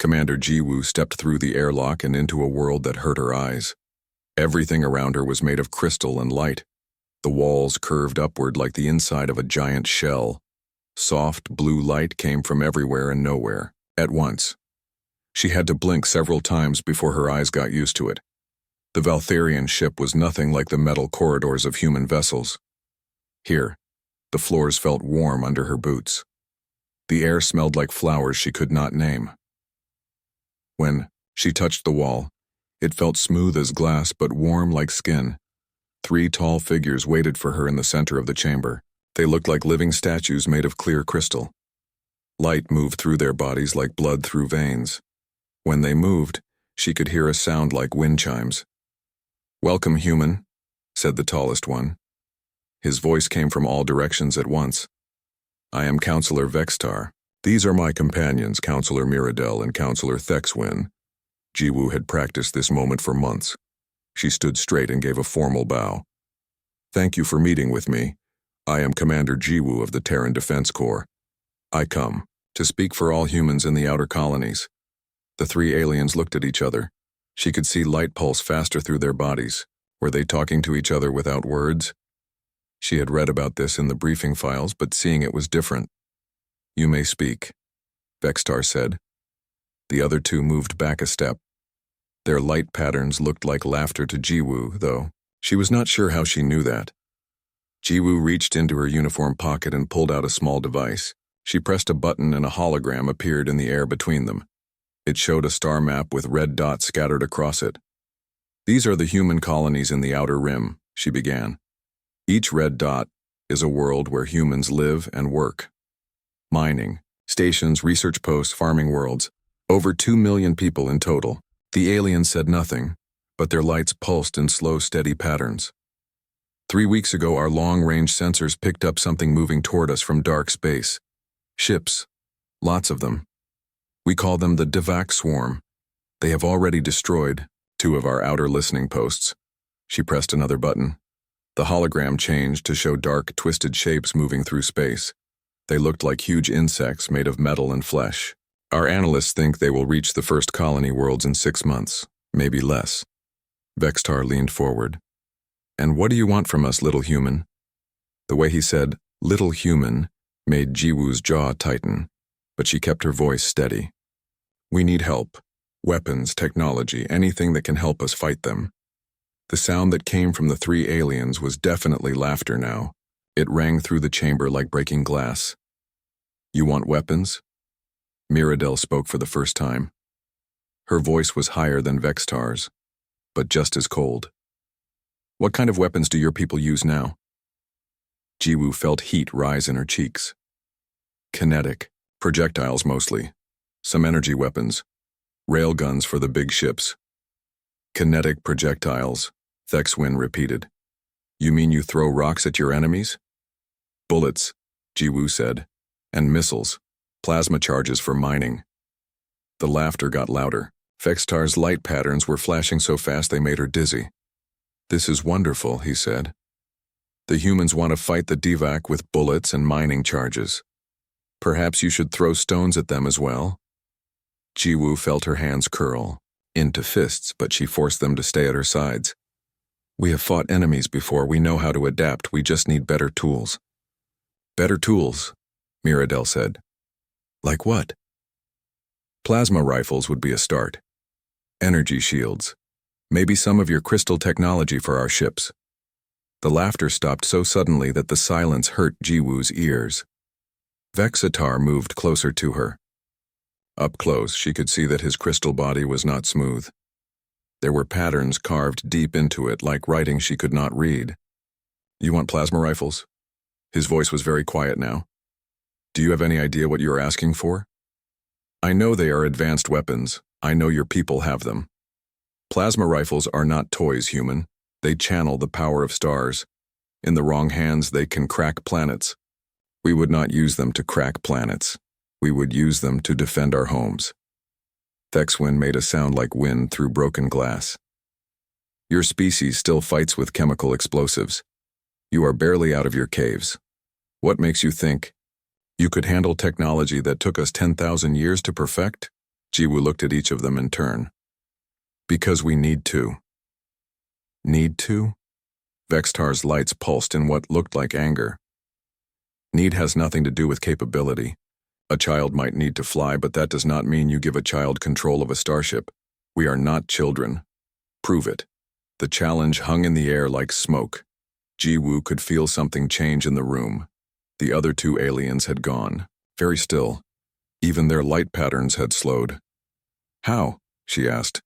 Commander Jiwoo stepped through the airlock and into a world that hurt her eyes. Everything around her was made of crystal and light. The walls curved upward like the inside of a giant shell. Soft, blue light came from everywhere and nowhere, at once. She had to blink several times before her eyes got used to it. The Valtharian ship was nothing like the metal corridors of human vessels. Here, the floors felt warm under her boots. The air smelled like flowers she could not name. When she touched the wall, it felt smooth as glass but warm like skin. 3 tall figures waited for her in the center of the chamber. They looked like living statues made of clear crystal. Light moved through their bodies like blood through veins. When they moved, she could hear a sound like wind chimes. "Welcome, human," said the tallest one. His voice came from all directions at once. "I am Counselor Vextar. These are my companions, Counselor Mirabel and Counselor Thexwin." Jiwoo had practiced this moment for months. She stood straight and gave a formal bow. "Thank you for meeting with me. I am Commander Jiwoo of the Terran Defense Corps. I come to speak for all humans in the outer colonies." The 3 aliens looked at each other. She could see light pulse faster through their bodies. Were they talking to each other without words? She had read about this in the briefing files, but seeing it was different. "You may speak," Vextar said. The other 2 moved back a step. Their light patterns looked like laughter to Jiwoo, though she was not sure how she knew that. Jiwoo reached into her uniform pocket and pulled out a small device. She pressed a button and a hologram appeared in the air between them. It showed a star map with red dots scattered across it. "These are the human colonies in the outer rim," she began. "Each red dot is a world where humans live and work. Mining, stations, research posts, farming worlds. Over 2 million people in total." The aliens said nothing, but their lights pulsed in slow, steady patterns. 3 weeks ago, our long-range sensors picked up something moving toward us from dark space. Ships. Lots of them. We call them the Devak Swarm. They have already destroyed 2 of our outer listening posts. She pressed another button. The hologram changed to show dark, twisted shapes moving through space. They looked like huge insects made of metal and flesh. "Our analysts think they will reach the first colony worlds in 6 months, maybe less." Vextar leaned forward. "And what do you want from us, little human?" The way he said, "little human," made Jiwoo's jaw tighten, but she kept her voice steady. "We need help. Weapons, technology, anything that can help us fight them." The sound that came from the 3 aliens was definitely laughter now. It rang through the chamber like breaking glass. "You want weapons?" Mirabel spoke for the first time. Her voice was higher than Vextar's, but just as cold. "What kind of weapons do your people use now?" Jiwoo felt heat rise in her cheeks. "Kinetic, projectiles mostly. Some energy weapons. Railguns for the big ships." "Kinetic projectiles," Thexwin repeated. "You mean you throw rocks at your enemies?" "Bullets," Jiwoo said. "And missiles. Plasma charges for mining." The laughter got louder. Vextar's light patterns were flashing so fast they made her dizzy. "This is wonderful," he said. "The humans want to fight the Devak with bullets and mining charges. Perhaps you should throw stones at them as well?" Jiwoo felt her hands curl into fists, but she forced them to stay at her sides. "We have fought enemies before. We know how to adapt. We just need better tools." "Better tools," Mirabel said. "Like what?" "Plasma rifles would be a start. Energy shields. Maybe some of your crystal technology for our ships." The laughter stopped so suddenly that the silence hurt Jiwoo's ears. Vextar moved closer to her. Up close, she could see that his crystal body was not smooth. There were patterns carved deep into it, like writing she could not read. "You want plasma rifles?" His voice was very quiet now. "Do you have any idea what you are asking for?" "I know they are advanced weapons. I know your people have them. Plasma rifles are not toys, human. They channel the power of stars. In the wrong hands, they can crack planets. We would not use them to crack planets. We would use them to defend our homes." Thexwin made a sound like wind through broken glass. "Your species still fights with chemical explosives. You are barely out of your caves. What makes you think you could handle technology that took us 10,000 years to perfect?" Jiwoo looked at each of them in turn. Because we need to. Need to? Vextar's lights pulsed in what looked like anger. Need has nothing to do with capability. A child might need to fly, but that does not mean you give a child control of a starship. We are not children. Prove it. The challenge hung in the air like smoke. Jiwoo could feel something change in the room. The other two aliens had gone, very still. Even their light patterns had slowed. How? She asked.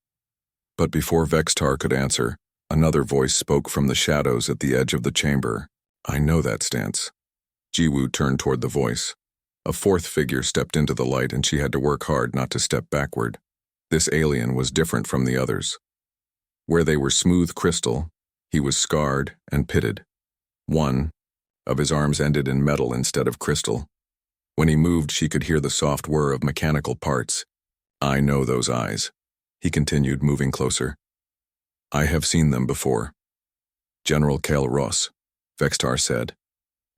But before Vextar could answer, another voice spoke from the shadows at the edge of the chamber. I know that stance. Jiwoo turned toward the voice. A fourth figure stepped into the light, and she had to work hard not to step backward. This alien was different from the others. Where they were smooth crystal, he was scarred and pitted. One of his arms ended in metal instead of crystal. When he moved, she could hear the soft whir of mechanical parts. I know those eyes, he continued, moving closer. I have seen them before. General Kale Ross, Vextar said,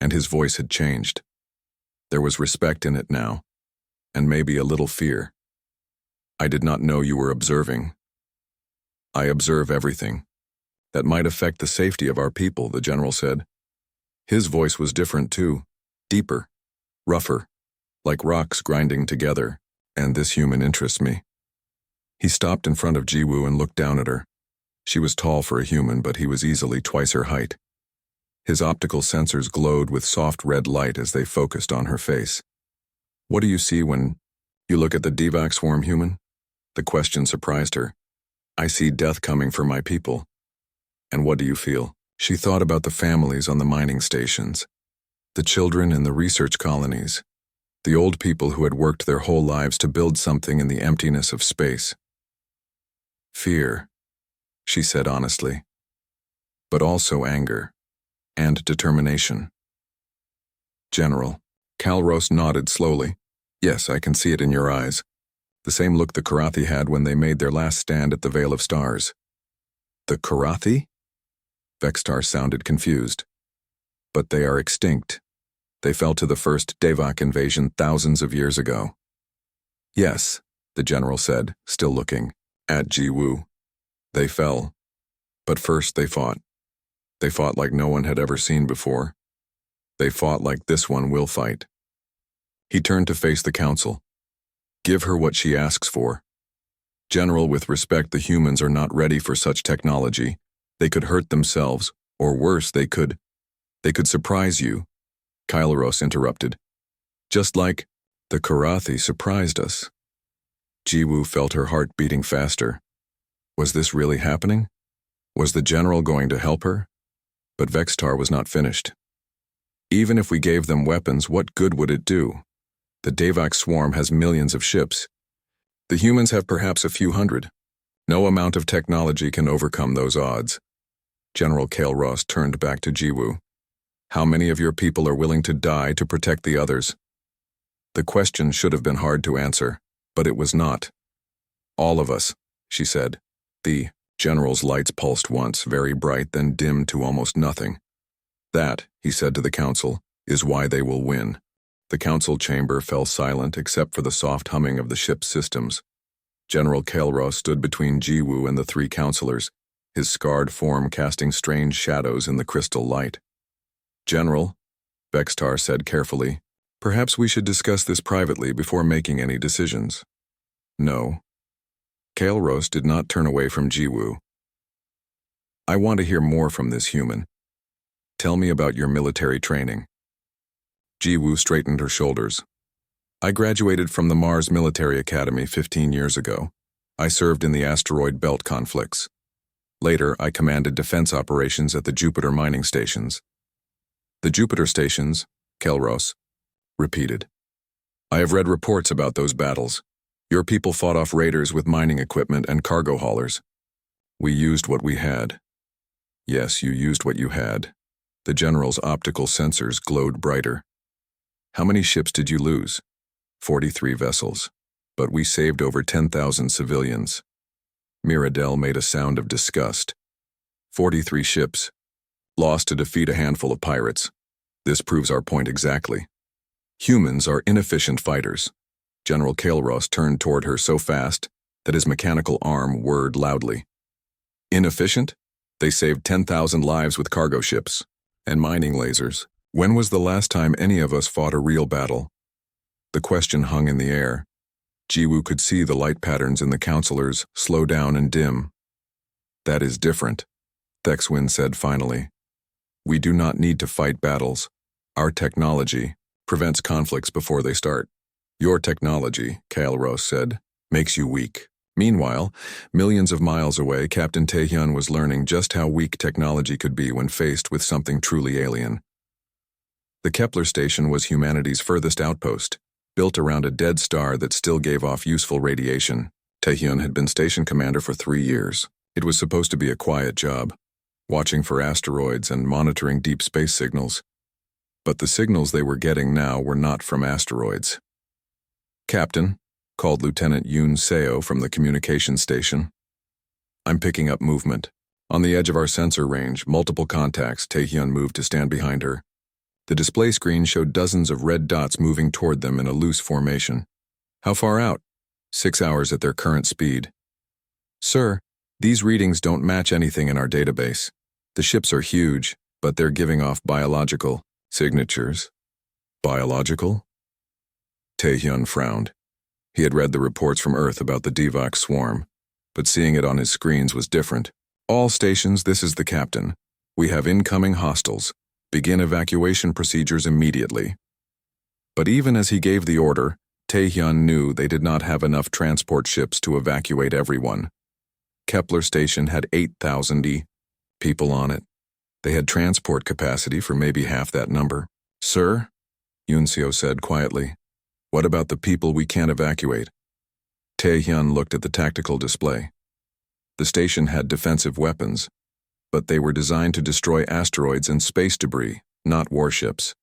and his voice had changed. There was respect in it now, and maybe a little fear. I did not know you were observing. I observe everything. That might affect the safety of our people, the general said. His voice was different too, deeper, rougher, like rocks grinding together, and this human interests me. He stopped in front of Jiwoo and looked down at her. She was tall for a human, but he was easily twice her height. His optical sensors glowed with soft red light as they focused on her face. What do you see when you look at the Devac swarm, human? The question surprised her. I see death coming for my people. And what do you feel? She thought about the families on the mining stations, the children in the research colonies, the old people who had worked their whole lives to build something in the emptiness of space. Fear, she said honestly, but also anger and determination. General, Kalros nodded slowly. Yes, I can see it in your eyes. The same look the Karathi had when they made their last stand at the Veil of Stars. The Karathi? Vextar sounded confused. But they are extinct. They fell to the first Devac invasion thousands of years ago. Yes, the general said, still looking at Jiwoo. They fell. But first they fought. They fought like no one had ever seen before. They fought like this one will fight. He turned to face the council. Give her what she asks for. General, with respect, the humans are not ready for such technology. They could hurt themselves, or worse, they could surprise you. Kyleros interrupted. Just like the Karathi surprised us. Jiwoo felt her heart beating faster. Was this really happening? Was the general going to help her? But Vextar was not finished. Even if we gave them weapons, what good would it do? The Devac swarm has millions of ships. The humans have perhaps a few hundred. No amount of technology can overcome those odds. General Kale Ross turned back to Jiwoo. How many of your people are willing to die to protect the others? The question should have been hard to answer, but it was not. All of us, she said. The general's lights pulsed once, very bright, then dimmed to almost nothing. That, he said to the council, is why they will win. The council chamber fell silent except for the soft humming of the ship's systems. General Kalros stood between Jiwoo and the three counselors, his scarred form casting strange shadows in the crystal light. General, Vextar said carefully, perhaps we should discuss this privately before making any decisions. No. Kalros did not turn away from Jiwoo. I want to hear more from this human. Tell me about your military training. Jiwoo straightened her shoulders. I graduated from the Mars Military Academy 15 years ago. I served in the asteroid belt conflicts. Later, I commanded defense operations at the Jupiter mining stations. The Jupiter stations, Kelros repeated. I have read reports about those battles. Your people fought off raiders with mining equipment and cargo haulers. We used what we had. Yes, you used what you had. The general's optical sensors glowed brighter. How many ships did you lose? 43 vessels. But we saved over 10,000 civilians. Mirabel made a sound of disgust. 43 ships. Lost to defeat a handful of pirates. This proves our point exactly. Humans are inefficient fighters. General Kael'ros turned toward her so fast that his mechanical arm whirred loudly. Inefficient? They saved 10,000 lives with cargo ships and mining lasers. When was the last time any of us fought a real battle? The question hung in the air. Jiwoo could see the light patterns in the counselors slow down and dim. That is different, Thexwin said finally. We do not need to fight battles. Our technology prevents conflicts before they start. Your technology, Kael'ros said, makes you weak. Meanwhile, millions of miles away, Captain Taehyun was learning just how weak technology could be when faced with something truly alien. The Kepler station was humanity's furthest outpost, built around a dead star that still gave off useful radiation. Taehyun had been station commander for 3 years. It was supposed to be a quiet job, watching for asteroids and monitoring deep space signals. But the signals they were getting now were not from asteroids. Captain, called Lieutenant Yoon Seo from the communications station. I'm picking up movement. On the edge of our sensor range, multiple contacts. Taehyun moved to stand behind her. The display screen showed dozens of red dots moving toward them in a loose formation. How far out? 6 hours at their current speed. Sir, these readings don't match anything in our database. The ships are huge, but they're giving off biological signatures. Biological? Taehyun frowned. He had read the reports from Earth about the Divac swarm, but seeing it on his screens was different. All stations, this is the captain. We have incoming hostiles. Begin evacuation procedures immediately. But even as he gave the order, Taehyun knew they did not have enough transport ships to evacuate everyone. Kepler Station had 8,000 people on it. They had transport capacity for maybe half that number. Sir, Yoon-seo said quietly, what about the people we can't evacuate? Taehyun looked at the tactical display. The station had defensive weapons, but they were designed to destroy asteroids and space debris, not warships.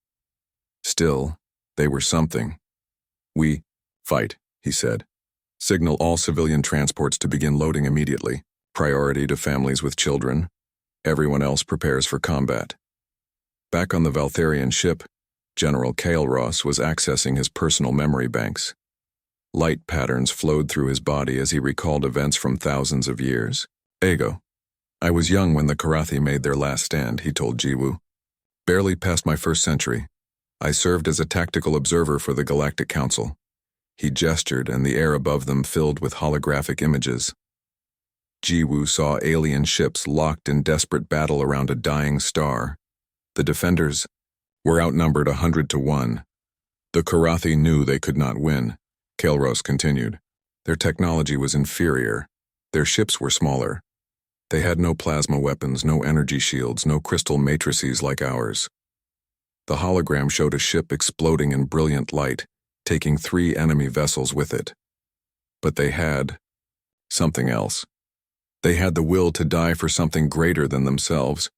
Still, they were something. We fight, he said. Signal all civilian transports to begin loading immediately. Priority to families with children. Everyone else prepares for combat. Back on the Valtharian ship, General Kael'ros was accessing his personal memory banks. Light patterns flowed through his body as he recalled events from thousands of years. Ego. I was young when the Karathi made their last stand, he told Jiwoo. Barely past my first century. I served as a tactical observer for the Galactic Council. He gestured, and the air above them filled with holographic images. Jiwoo saw alien ships locked in desperate battle around a dying star. The defenders were outnumbered 100 to 1. The Karathi knew they could not win. Kael'ros continued. Their technology was inferior. Their ships were smaller. They had no plasma weapons, no energy shields, no crystal matrices like ours. The hologram showed a ship exploding in brilliant light, taking 3 enemy vessels with it. But they had something else. They had the will to die for something greater than themselves.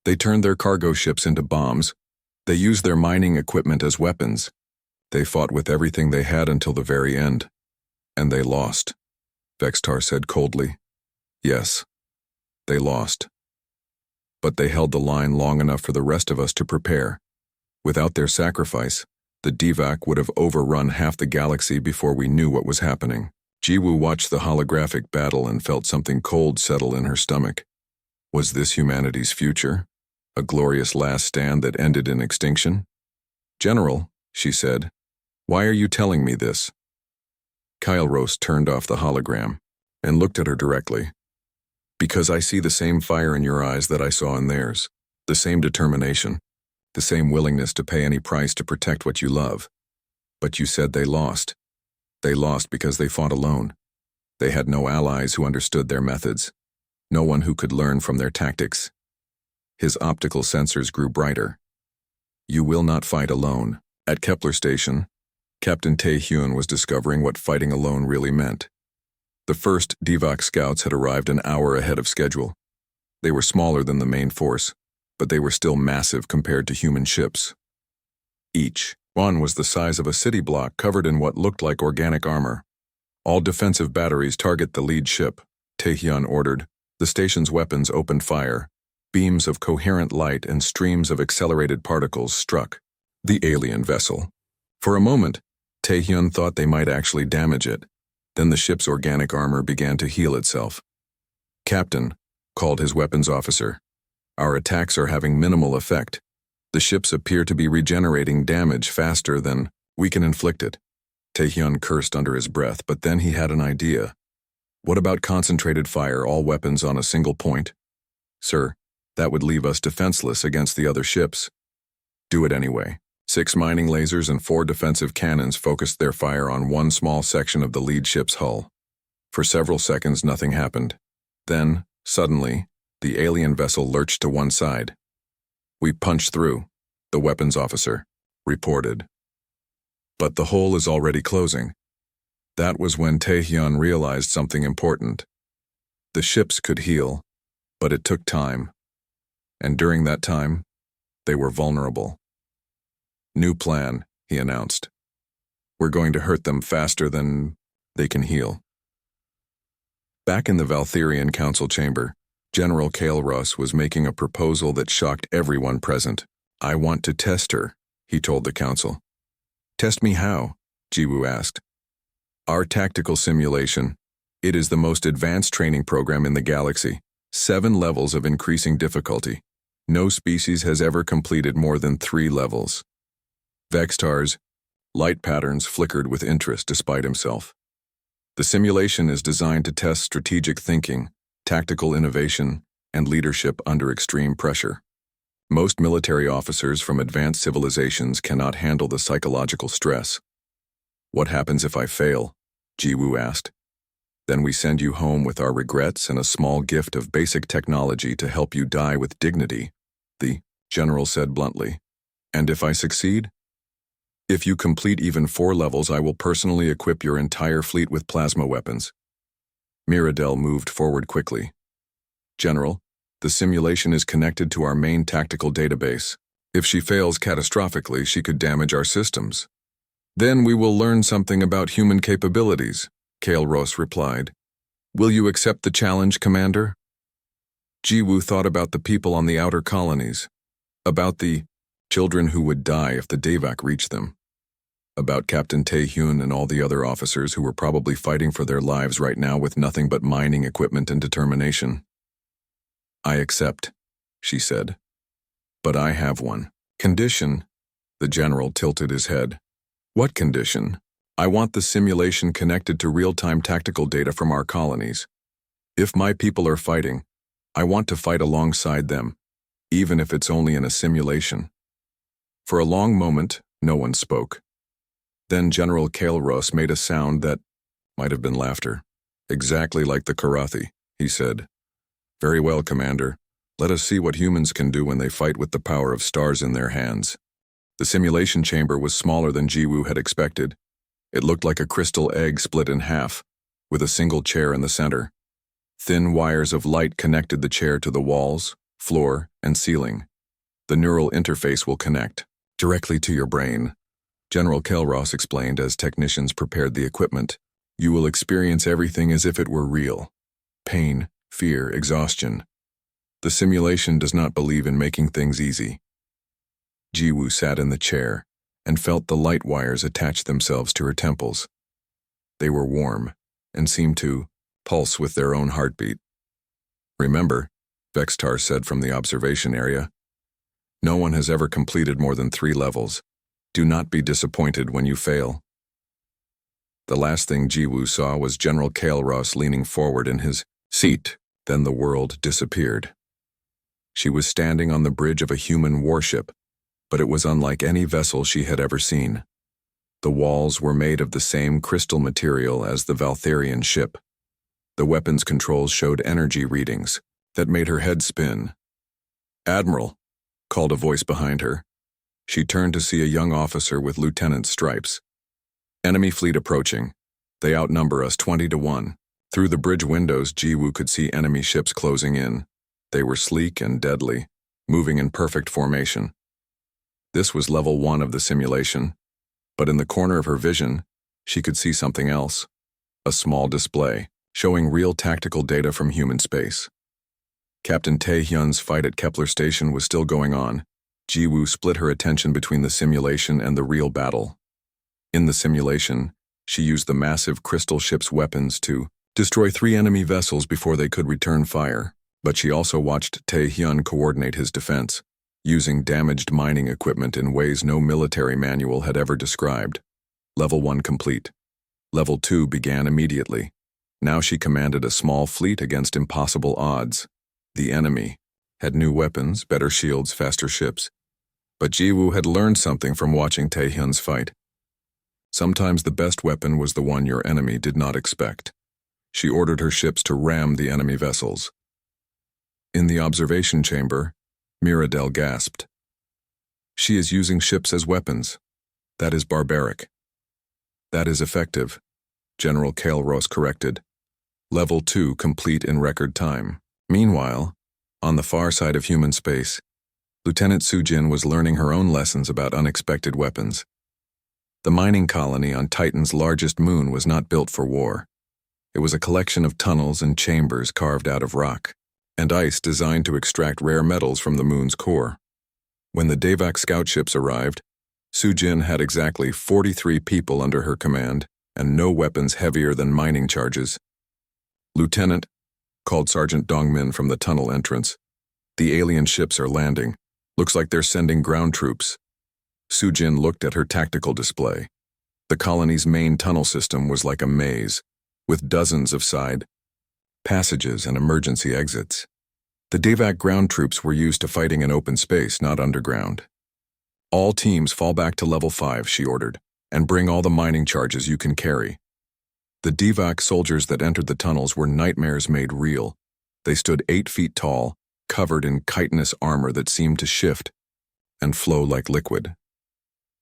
They turned their cargo ships into bombs. They used their mining equipment as weapons. They fought with everything they had until the very end. And they lost, Vextar said coldly. Yes, they lost. But they held the line long enough for the rest of us to prepare. Without their sacrifice, the Divac would have overrun half the galaxy before we knew what was happening. Jiwoo watched the holographic battle and felt something cold settle in her stomach. Was this humanity's future? A glorious last stand that ended in extinction? General, she said, why are you telling me this? Kael'ros turned off the hologram and looked at her directly. Because I see the same fire in your eyes that I saw in theirs, the same determination, the same willingness to pay any price to protect what you love. But you said they lost. They lost because they fought alone. They had no allies who understood their methods, no one who could learn from their tactics. His optical sensors grew brighter. You will not fight alone. At Kepler Station, Captain Taehyun was discovering what fighting alone really meant. The first Divac scouts had arrived an hour ahead of schedule. They were smaller than the main force, but they were still massive compared to human ships. Each one was the size of a city block covered in what looked like organic armor. All defensive batteries target the lead ship, Taehyun ordered. The station's weapons opened fire. Beams of coherent light and streams of accelerated particles struck the alien vessel. For a moment, Taehyun thought they might actually damage it. Then the ship's organic armor began to heal itself. "Captain," called his weapons officer, "our attacks are having minimal effect. The ships appear to be regenerating damage faster than we can inflict it." Taehyun cursed under his breath, but then he had an idea. "What about concentrated fire, all weapons on a single point?" "Sir, that would leave us defenseless against the other ships." "Do it anyway." 6 mining lasers and 4 defensive cannons focused their fire on one small section of the lead ship's hull. For several seconds, nothing happened. Then, suddenly, the alien vessel lurched to one side. "We punched through," the weapons officer reported. "But the hole is already closing." That was when Taehyun realized something important. The ships could heal, but it took time. And during that time, they were vulnerable. "New plan," he announced. "We're going to hurt them faster than they can heal." Back in the Valtherian Council chamber, General Kael'ros was making a proposal that shocked everyone present. "I want to test her," he told the council. "Test me how?" Jiwoo asked. "Our tactical simulation. It is the most advanced training program in the galaxy. 7 levels of increasing difficulty. No species has ever completed more than 3 levels." Vextar's light patterns flickered with interest despite himself. "The simulation is designed to test strategic thinking, tactical innovation, and leadership under extreme pressure. Most military officers from advanced civilizations cannot handle the psychological stress." "What happens if I fail?" Jiwoo asked. "Then we send you home with our regrets and a small gift of basic technology to help you die with dignity," the general said bluntly. "And if I succeed? If you complete even 4 levels, I will personally equip your entire fleet with plasma weapons." Mirabel moved forward quickly. "General, the simulation is connected to our main tactical database. If she fails catastrophically, she could damage our systems." "Then we will learn something about human capabilities," Kael'ros replied. "Will you accept the challenge, Commander?" Jiwoo thought about the people on the outer colonies, about the children who would die if the Davak reached them, about Captain Taehyun and all the other officers who were probably fighting for their lives right now with nothing but mining equipment and determination. "I accept," she said. "But I have one condition." The general tilted his head. "What condition?" "I want the simulation connected to real-time tactical data from our colonies. If my people are fighting, I want to fight alongside them, even if it's only in a simulation." For a long moment, no one spoke. Then General Kael'ros made a sound that might have been laughter. "Exactly like the Karathi," he said. "Very well, Commander. Let us see what humans can do when they fight with the power of stars in their hands." The simulation chamber was smaller than Jiwoo had expected. It looked like a crystal egg split in half, with a single chair in the center. Thin wires of light connected the chair to the walls, floor, and ceiling. "The neural interface will connect directly to your brain," General Kael'ros explained as technicians prepared the equipment. "You will experience everything as if it were real. Pain, fear, exhaustion. The simulation does not believe in making things easy." Jiwoo sat in the chair and felt the light wires attach themselves to her temples. They were warm and seemed to pulse with their own heartbeat. "Remember," Vextar said from the observation area, "no one has ever completed more than 3 levels. Do not be disappointed when you fail." The last thing Jiwoo saw was General Kael'ros leaning forward in his seat. Then the world disappeared. She was standing on the bridge of a human warship, but it was unlike any vessel she had ever seen. The walls were made of the same crystal material as the Valtherian ship. The weapons controls showed energy readings that made her head spin. "Admiral," called a voice behind her. She turned to see a young officer with lieutenant's stripes. "Enemy fleet approaching. They outnumber us 20 to 1. Through the bridge windows, Jiwoo could see enemy ships closing in. They were sleek and deadly, moving in perfect formation. This was level 1 of the simulation, but in the corner of her vision, she could see something else. A small display, showing real tactical data from human space. Captain Taehyun's fight at Kepler Station was still going on. Jiwoo split her attention between the simulation and the real battle. In the simulation, she used the massive crystal ship's weapons to destroy 3 enemy vessels before they could return fire, but she also watched Tae-hyun coordinate his defense, using damaged mining equipment in ways no military manual had ever described. Level 1 complete. Level 2 began immediately. Now she commanded a small fleet against impossible odds. The enemy had new weapons, better shields, faster ships. But Jiwoo had learned something from watching Tae-hyun's fight. Sometimes the best weapon was the one your enemy did not expect. She ordered her ships to ram the enemy vessels. In the observation chamber, Mirabel gasped. She is using ships as weapons. That is barbaric. That is effective, General Kael'ros corrected. Level 2 complete in record time. Meanwhile, on the far side of human space, Lieutenant Soo-jin was learning her own lessons about unexpected weapons. The mining colony on Titan's largest moon was not built for war. It was a collection of tunnels and chambers carved out of rock and ice designed to extract rare metals from the moon's core. When the Davak scout ships arrived, Soo-jin had exactly 43 people under her command and no weapons heavier than mining charges. "Lieutenant," called Sergeant Dongmin from the tunnel entrance, "the alien ships are landing. Looks like they're sending ground troops." Soo-jin looked at her tactical display. The colony's main tunnel system was like a maze, with dozens of side passages and emergency exits. The Davak ground troops were used to fighting in open space, not underground. "All teams fall back to level 5, she ordered, "and bring all the mining charges you can carry." The Davak soldiers that entered the tunnels were nightmares made real. They stood 8 feet tall, covered in chitinous armor that seemed to shift and flow like liquid.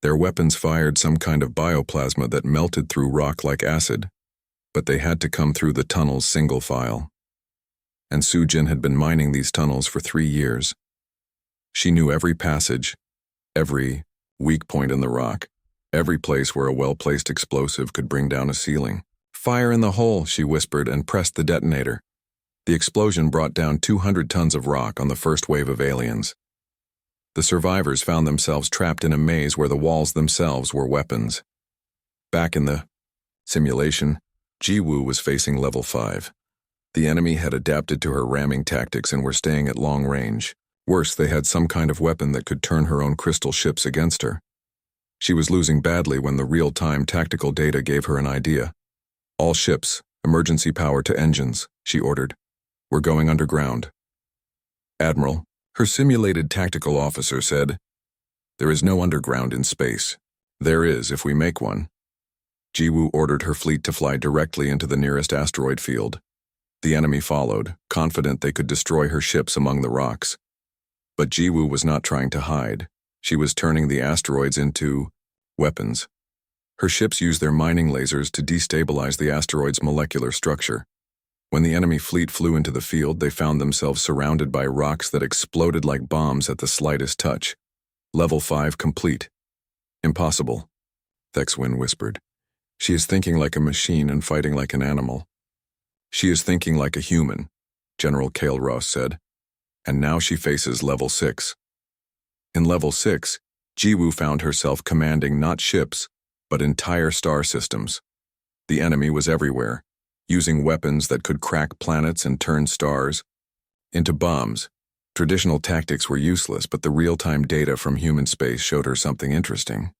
Their weapons fired some kind of bioplasma that melted through rock like acid, but they had to come through the tunnels single file. And Soo-jin had been mining these tunnels for 3 years. She knew every passage, every weak point in the rock, every place where a well-placed explosive could bring down a ceiling. "Fire in the hole," she whispered and pressed the detonator. The explosion brought down 200 tons of rock on the first wave of aliens. The survivors found themselves trapped in a maze where the walls themselves were weapons. Back in the simulation, Jiwoo was facing level 5. The enemy had adapted to her ramming tactics and were staying at long range. Worse, they had some kind of weapon that could turn her own crystal ships against her. She was losing badly when the real-time tactical data gave her an idea. "All ships, emergency power to engines," she ordered. "We're going underground." "Admiral," her simulated tactical officer said, "there is no underground in space. There is if we make one." Jiwoo ordered her fleet to fly directly into the nearest asteroid field. The enemy followed, confident they could destroy her ships among the rocks. But Jiwoo was not trying to hide. She was turning the asteroids into weapons. Her ships used their mining lasers to destabilize the asteroid's molecular structure. When the enemy fleet flew into the field, they found themselves surrounded by rocks that exploded like bombs at the slightest touch. Level 5 complete. "Impossible," Thexwin whispered. "She is thinking like a machine and fighting like an animal." "She is thinking like a human," General Kael'ros said. "And now she faces level 6. In level 6, Jiwoo found herself commanding not ships, but entire star systems. The enemy was everywhere, using weapons that could crack planets and turn stars into bombs. Traditional tactics were useless, but the real-time data from human space showed her something interesting.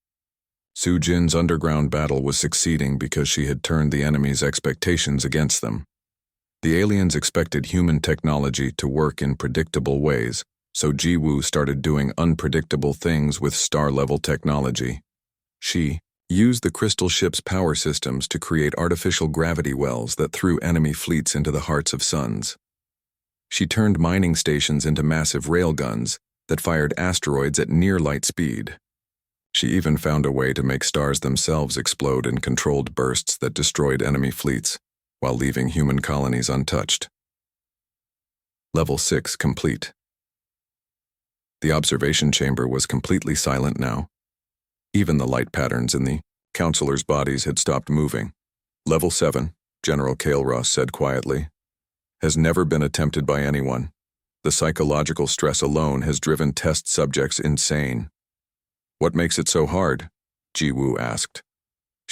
Soo-jin's underground battle was succeeding because she had turned the enemy's expectations against them. The aliens expected human technology to work in predictable ways, so Jiwoo started doing unpredictable things with star-level technology. She used the crystal ship's power systems to create artificial gravity wells that threw enemy fleets into the hearts of suns. She turned mining stations into massive railguns that fired asteroids at near light speed. She even found a way to make stars themselves explode in controlled bursts that destroyed enemy fleets, while leaving human colonies untouched. Level 6 complete. The observation chamber was completely silent now. Even the light patterns in the counselors' bodies had stopped moving. "Level 7, General Kael'ros said quietly, "has never been attempted by anyone. The psychological stress alone has driven test subjects insane." "What makes it so hard?" Jiwoo asked.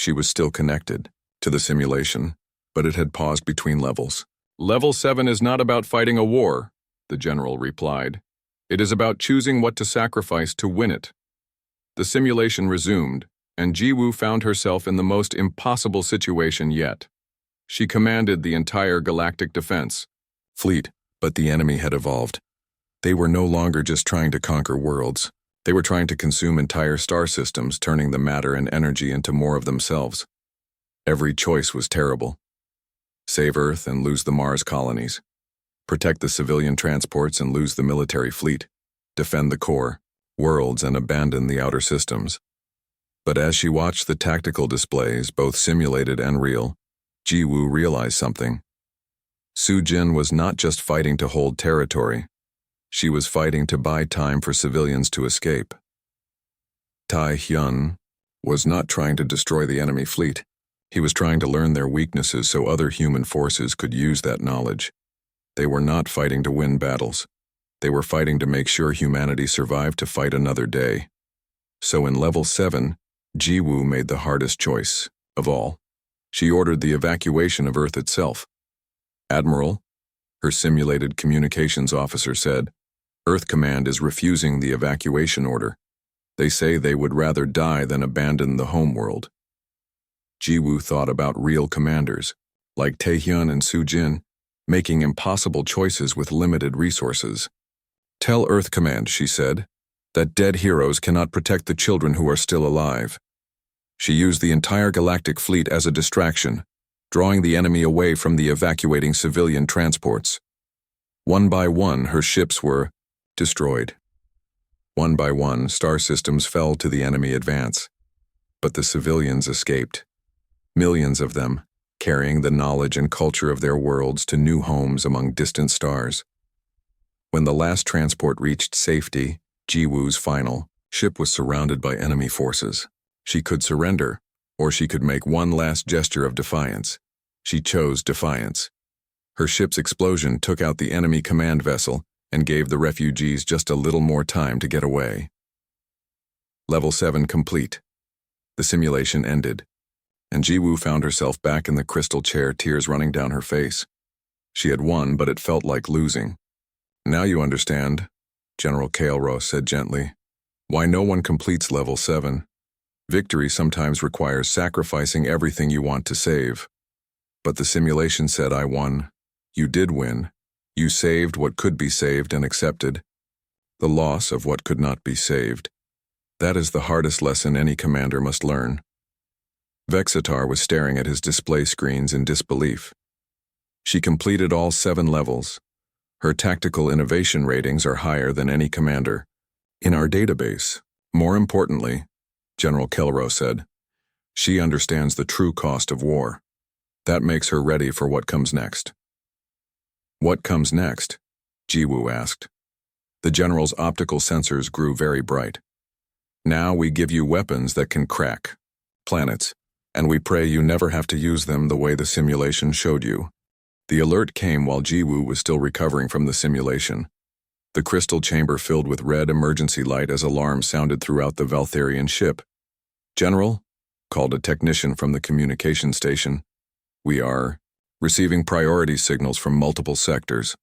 She was still connected to the simulation, but it had paused between levels. Level 7 is not about fighting a war, the general replied. It is about choosing what to sacrifice to win it. The simulation resumed, and Jiwoo found herself in the most impossible situation yet. She commanded the entire galactic defense fleet, but the enemy had evolved. They were no longer just trying to conquer worlds. They were trying to consume entire star systems, turning the matter and energy into more of themselves. Every choice was terrible. Save Earth and lose the Mars colonies. Protect the civilian transports and lose the military fleet. Defend the core worlds and abandon the outer systems. But as she watched the tactical displays, both simulated and real, Jiwoo realized something. Soo-jin was not just fighting to hold territory. She was fighting to buy time for civilians to escape. Tae-hyun was not trying to destroy the enemy fleet. He was trying to learn their weaknesses so other human forces could use that knowledge. They were not fighting to win battles. They were fighting to make sure humanity survived to fight another day. So in Level 7, Jiwoo made the hardest choice of all. She ordered the evacuation of Earth itself. Admiral, her simulated communications officer said, Earth Command is refusing the evacuation order. They say they would rather die than abandon the homeworld. Jiwoo thought about real commanders, like Tae-hyun and Soo-jin, making impossible choices with limited resources. Tell Earth Command, she said, that dead heroes cannot protect the children who are still alive. She used the entire galactic fleet as a distraction, drawing the enemy away from the evacuating civilian transports. One by one, her ships were destroyed. One by one, star systems fell to the enemy advance. But the civilians escaped. Millions of them, carrying the knowledge and culture of their worlds to new homes among distant stars. When the last transport reached safety, Jiwoo's final ship was surrounded by enemy forces. She could surrender, or she could make one last gesture of defiance. She chose defiance. Her ship's explosion took out the enemy command vessel and gave the refugees just a little more time to get away. Level 7 complete. The simulation ended, and Jiwoo found herself back in the crystal chair, tears running down her face. She had won, but it felt like losing. Now you understand, General Kael'ros said gently, why no one completes Level 7. Victory sometimes requires sacrificing everything you want to save. But the simulation said I won. You did win. You saved what could be saved and accepted the loss of what could not be saved. That is the hardest lesson any commander must learn. Vexitar was staring at his display screens in disbelief. She completed all 7 levels. Her tactical innovation ratings are higher than any commander in our database. More importantly, General Kael'ros said, she understands the true cost of war. That makes her ready for what comes next. What comes next? Jiwoo asked. The general's optical sensors grew very bright. Now we give you weapons that can crack planets, and we pray you never have to use them the way the simulation showed you. The alert came while Jiwoo was still recovering from the simulation. The crystal chamber filled with red emergency light as alarms sounded throughout the Valtharian ship. General, called a technician from the communication station. We are receiving priority signals from multiple sectors.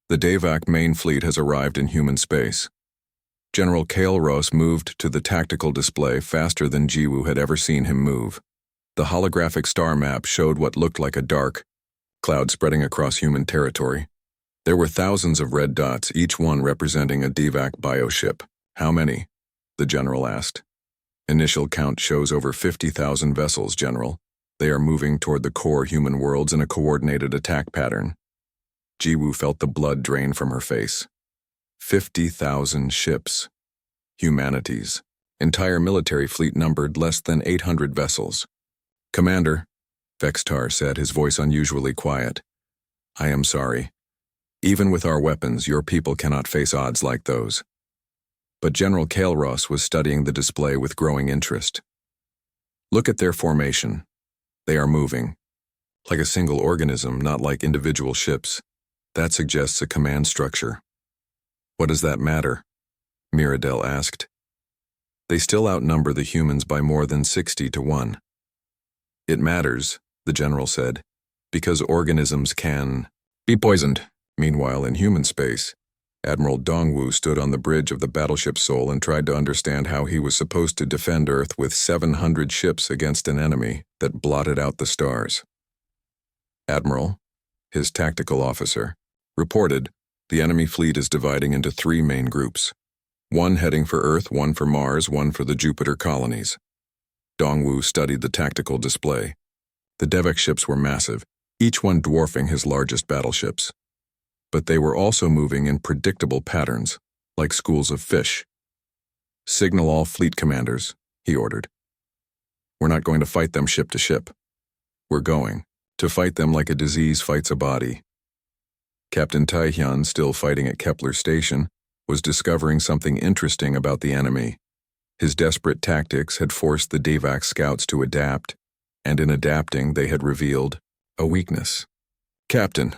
The Davac main fleet has arrived in human space. General Kael'ros moved to the tactical display faster than Jiwoo had ever seen him move. The holographic star map showed what looked like a dark cloud spreading across human territory. There were thousands of red dots, each one representing a Davac bioship. How many? The general asked. Initial count shows over 50,000 vessels, General. They are moving toward the core human worlds in a coordinated attack pattern. Jiwoo felt the blood drain from her face. 50,000 ships. Humanity's entire military fleet numbered less than 800 vessels. Commander, Vexitar said, his voice unusually quiet. I am sorry. Even with our weapons, your people cannot face odds like those. But General Kael'ros was studying the display with growing interest. Look at their formation. They are moving. Like a single organism, not like individual ships. That suggests a command structure. What does that matter? Mirabel asked. They still outnumber the humans by more than 60 to 1. It matters, the general said, because organisms can be poisoned. Meanwhile, in human space, Admiral Dongwu stood on the bridge of the battleship Seoul and tried to understand how he was supposed to defend Earth with 700 ships against an enemy that blotted out the stars. Admiral, his tactical officer, reported the enemy fleet is dividing into 3 main groups. One heading for Earth, one for Mars, one for the Jupiter colonies. Dongwu studied the tactical display. The Devek ships were massive, each one dwarfing his largest battleships. But they were also moving in predictable patterns, like schools of fish. Signal all fleet commanders, he ordered. We're not going to fight them ship to ship. We're going to fight them like a disease fights a body. Captain Taehyun, still fighting at Kepler Station, was discovering something interesting about the enemy. His desperate tactics had forced the Devak scouts to adapt, and in adapting they had revealed a weakness. Captain,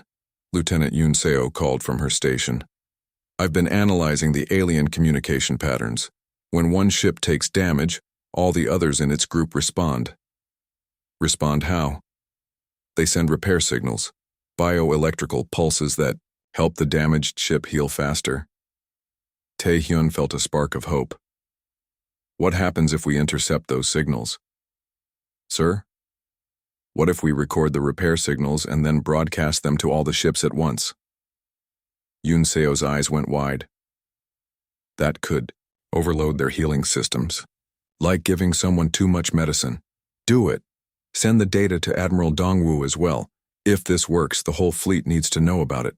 Lieutenant Yoon Seo called from her station. I've been analyzing the alien communication patterns. When one ship takes damage, all the others in its group respond. Respond how? They send repair signals, bioelectrical pulses that help the damaged ship heal faster. Taehyun felt a spark of hope. What happens if we intercept those signals? Sir? What if we record the repair signals and then broadcast them to all the ships at once? Yoon Seo's eyes went wide. That could overload their healing systems. Like giving someone too much medicine. Do it. Send the data to Admiral Dongwu as well. If this works, the whole fleet needs to know about it.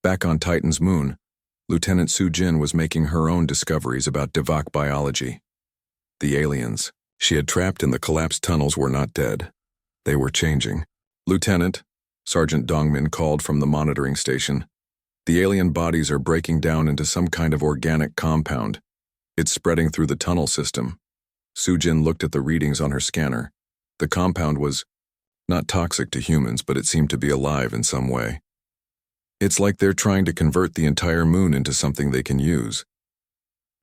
Back on Titan's moon, Lieutenant Su Jin was making her own discoveries about Devak biology. The aliens she had trapped in the collapsed tunnels were not dead. They were changing. Lieutenant, Sergeant Dongmin called from the monitoring station. The alien bodies are breaking down into some kind of organic compound. It's spreading through the tunnel system. Sujin looked at the readings on her scanner. The compound was not toxic to humans, but it seemed to be alive in some way. It's like they're trying to convert the entire moon into something they can use.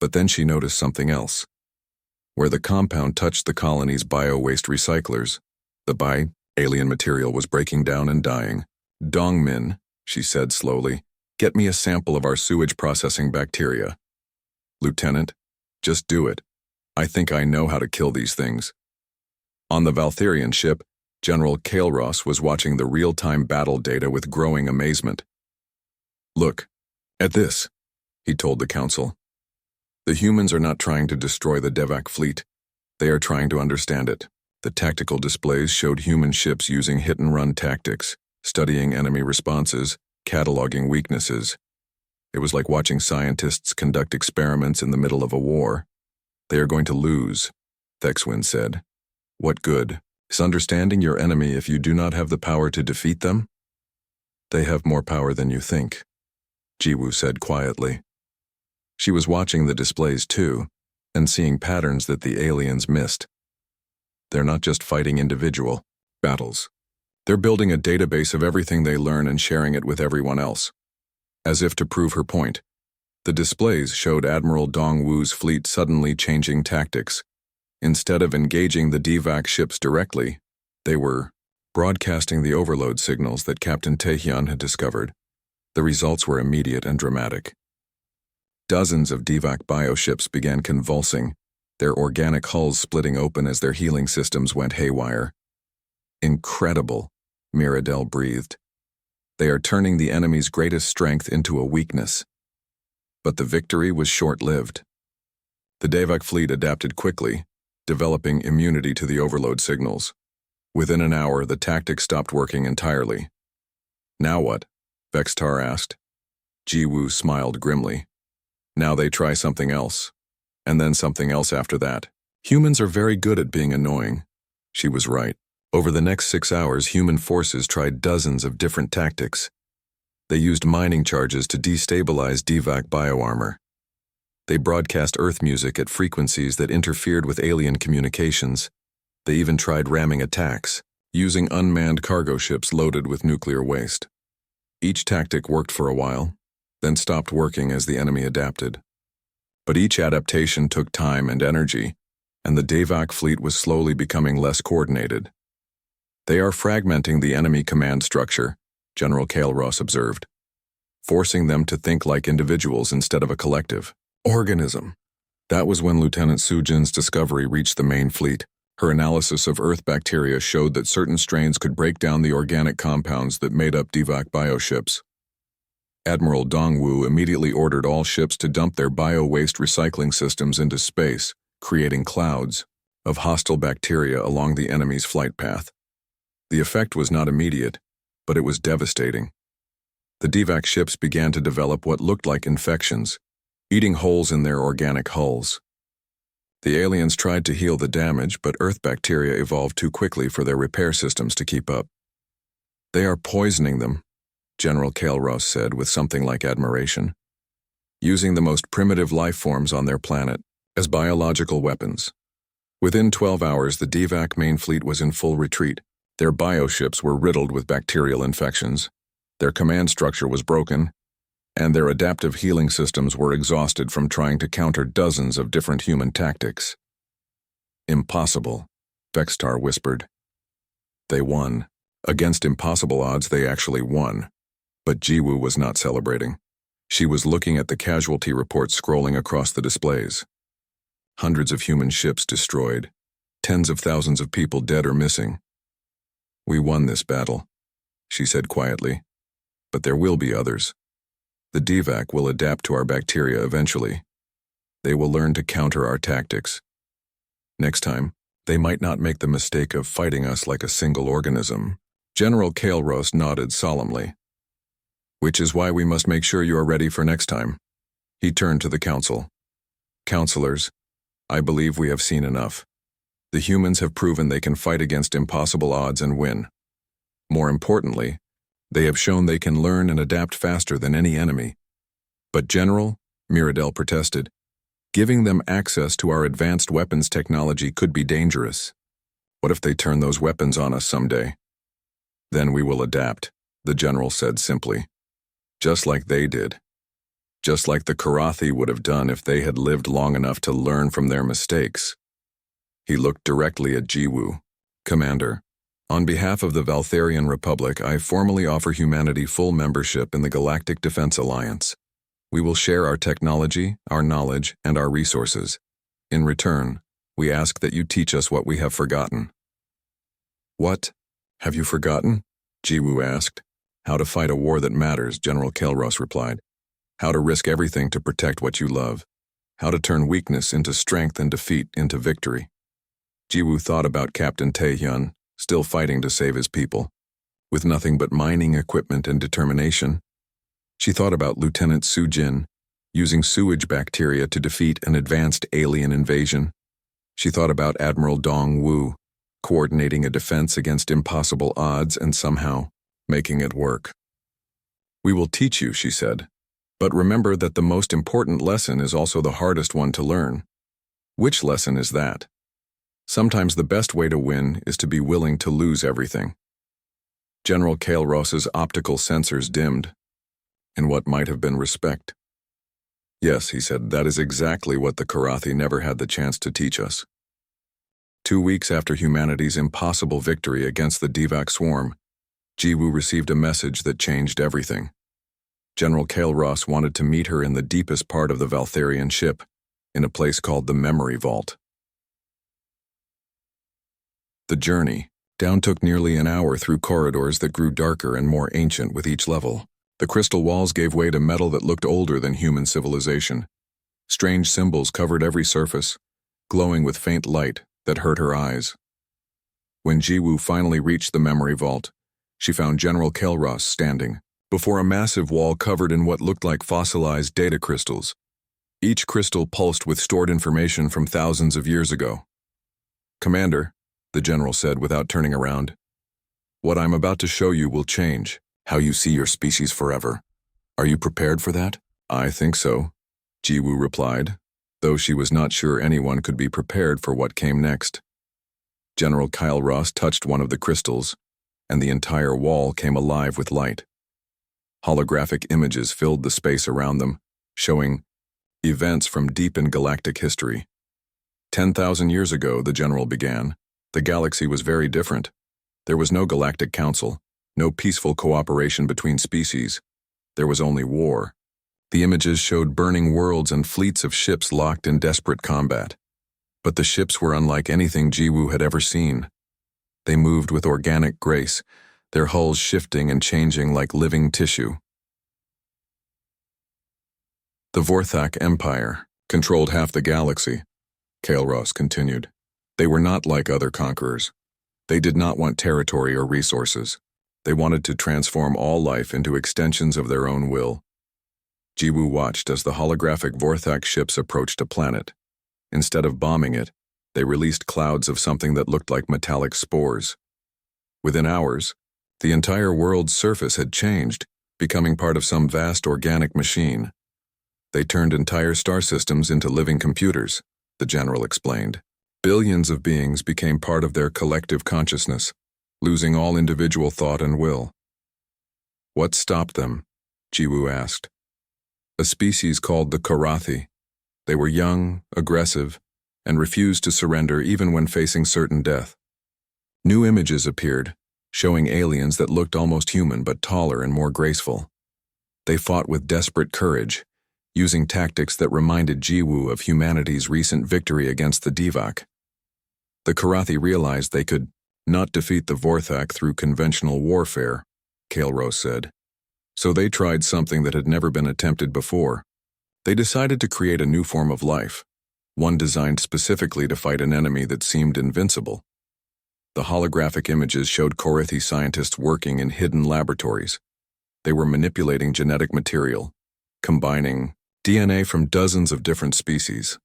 But then she noticed something else. Where the compound touched the colony's bio-waste recyclers, the alien material was breaking down and dying. Dongmin, she said slowly, get me a sample of our sewage processing bacteria. Lieutenant, just do it. I think I know how to kill these things. On the Valtherian ship, General Kael'ros was watching the real-time battle data with growing amazement. Look, at this, he told the council. The humans are not trying to destroy the Devak fleet. They are trying to understand it. The tactical displays showed human ships using hit-and-run tactics, studying enemy responses, cataloging weaknesses. It was like watching scientists conduct experiments in the middle of a war. They are going to lose, Thexwin said. What good is understanding your enemy if you do not have the power to defeat them? They have more power than you think, Jiwoo said quietly. She was watching the displays too, and seeing patterns that the aliens missed. They're not just fighting individual battles. They're building a database of everything they learn and sharing it with everyone else. As if to prove her point, the displays showed Admiral Dongwu's fleet suddenly changing tactics. Instead of engaging the Devak ships directly, they were broadcasting the overload signals that Captain Taehyun had discovered. The results were immediate and dramatic. Dozens of Devak bioships began convulsing, their organic hulls splitting open as their healing systems went haywire. Incredible, Mirabel breathed. They are turning the enemy's greatest strength into a weakness. But the victory was short-lived. The Devak fleet adapted quickly, developing immunity to the overload signals. Within an hour, the tactic stopped working entirely. Now what? Vextar asked. Jiwoo smiled grimly. Now they try something else. And then something else after that. Humans are very good at being annoying. She was right. Over the next 6 hours, human forces tried dozens of different tactics. They used mining charges to destabilize Devak bioarmor. They broadcast Earth music at frequencies that interfered with alien communications. They even tried ramming attacks, using unmanned cargo ships loaded with nuclear waste. Each tactic worked for a while, then stopped working as the enemy adapted. But each adaptation took time and energy, and the Devak fleet was slowly becoming less coordinated. They are fragmenting the enemy command structure, General Ross observed, forcing them to think like individuals instead of a collective organism. That was when Lieutenant Sujin's discovery reached the main fleet. Her analysis of Earth bacteria showed that certain strains could break down the organic compounds that made up DVAC bioships. Admiral Dongwu immediately ordered all ships to dump their bio-waste recycling systems into space, creating clouds of hostile bacteria along the enemy's flight path. The effect was not immediate, but it was devastating. The DVAC ships began to develop what looked like infections, eating holes in their organic hulls. The aliens tried to heal the damage, but Earth bacteria evolved too quickly for their repair systems to keep up. "They are poisoning them," General Ross said with something like admiration, "using the most primitive life forms on their planet as biological weapons." Within 12 hours, the DVAC main fleet was in full retreat. Their bioships were riddled with bacterial infections, their command structure was broken, and their adaptive healing systems were exhausted from trying to counter dozens of different human tactics. "Impossible," Vextar whispered. They won. Against impossible odds, they actually won. But Jiwoo was not celebrating. She was looking at the casualty reports scrolling across the displays. Hundreds of human ships destroyed, tens of thousands of people dead or missing. "We won this battle," she said quietly. "But there will be others. The DVAC will adapt to our bacteria eventually. They will learn to counter our tactics. Next time, they might not make the mistake of fighting us like a single organism." General Ross nodded solemnly. "Which is why we must make sure you are ready for next time." He turned to the council. "Counselors, I believe we have seen enough. The humans have proven they can fight against impossible odds and win. More importantly, they have shown they can learn and adapt faster than any enemy. But General," Mirabel protested, "giving them access to our advanced weapons technology could be dangerous. What if they turn those weapons on us someday?" "Then we will adapt," the general said simply. "Just like they did. Just like the Karathi would have done if they had lived long enough to learn from their mistakes." He looked directly at Jiwoo. "Commander, on behalf of the Valtharian Republic, I formally offer humanity full membership in the Galactic Defense Alliance. We will share our technology, our knowledge, and our resources. In return, we ask that you teach us what we have forgotten." "What have you forgotten?" Jiwoo asked. "How to fight a war that matters," General Ross replied. "How to risk everything to protect what you love. How to turn weakness into strength and defeat into victory." Jiwoo thought about Captain Taehyun, still fighting to save his people, with nothing but mining equipment and determination. She thought about Lieutenant Sujin, using sewage bacteria to defeat an advanced alien invasion. She thought about Admiral Dongwu, coordinating a defense against impossible odds and somehow making it work. "We will teach you," she said. "But remember that the most important lesson is also the hardest one to learn." "Which lesson is that?" "Sometimes the best way to win is to be willing to lose everything." General Ross's optical sensors dimmed, in what might have been respect. "Yes," he said, "that is exactly what the Karathi never had the chance to teach us." 2 weeks after humanity's impossible victory against the DVAC swarm, Jiwoo received a message that changed everything. General Ross wanted to meet her in the deepest part of the Valtharian ship, in a place called the Memory Vault. The journey down took nearly an hour through corridors that grew darker and more ancient with each level. The crystal walls gave way to metal that looked older than human civilization. Strange symbols covered every surface, glowing with faint light that hurt her eyes. When Jiwoo finally reached the memory vault, she found General Ross standing before a massive wall covered in what looked like fossilized data crystals. Each crystal pulsed with stored information from thousands of years ago. "Commander," the general said without turning around, "what I'm about to show you will change how you see your species forever. Are you prepared for that?" "I think so," Jiwoo replied, though she was not sure anyone could be prepared for what came next. General Ross touched one of the crystals, and the entire wall came alive with light. Holographic images filled the space around them, showing events from deep in galactic history. 10,000 years ago, the general began, the galaxy was very different. There was no galactic council, no peaceful cooperation between species. There was only war. The images showed burning worlds and fleets of ships locked in desperate combat. But the ships were unlike anything Jiwoo had ever seen. They moved with organic grace, their hulls shifting and changing like living tissue. The Vorthak Empire controlled half the galaxy, Kael'ros continued. They were not like other conquerors. They did not want territory or resources. They wanted to transform all life into extensions of their own will. Jiwoo watched as the holographic Vorthak ships approached a planet. Instead of bombing it, they released clouds of something that looked like metallic spores. Within hours, the entire world's surface had changed, becoming part of some vast organic machine. They turned entire star systems into living computers, the general explained. Billions of beings became part of their collective consciousness, losing all individual thought and will. What stopped them? Jiwoo asked. A species called the Karathi. They were young, aggressive, and refused to surrender even when facing certain death. New images appeared, showing aliens that looked almost human but taller and more graceful. They fought with desperate courage, using tactics that reminded Jiwoo of humanity's recent victory against the Divak. The Karathi realized they could not defeat the Vorthak through conventional warfare, Kael'ros said. So they tried something that had never been attempted before. They decided to create a new form of life, one designed specifically to fight an enemy that seemed invincible. The holographic images showed Karathi scientists working in hidden laboratories. They were manipulating genetic material, combining DNA from dozens of different species.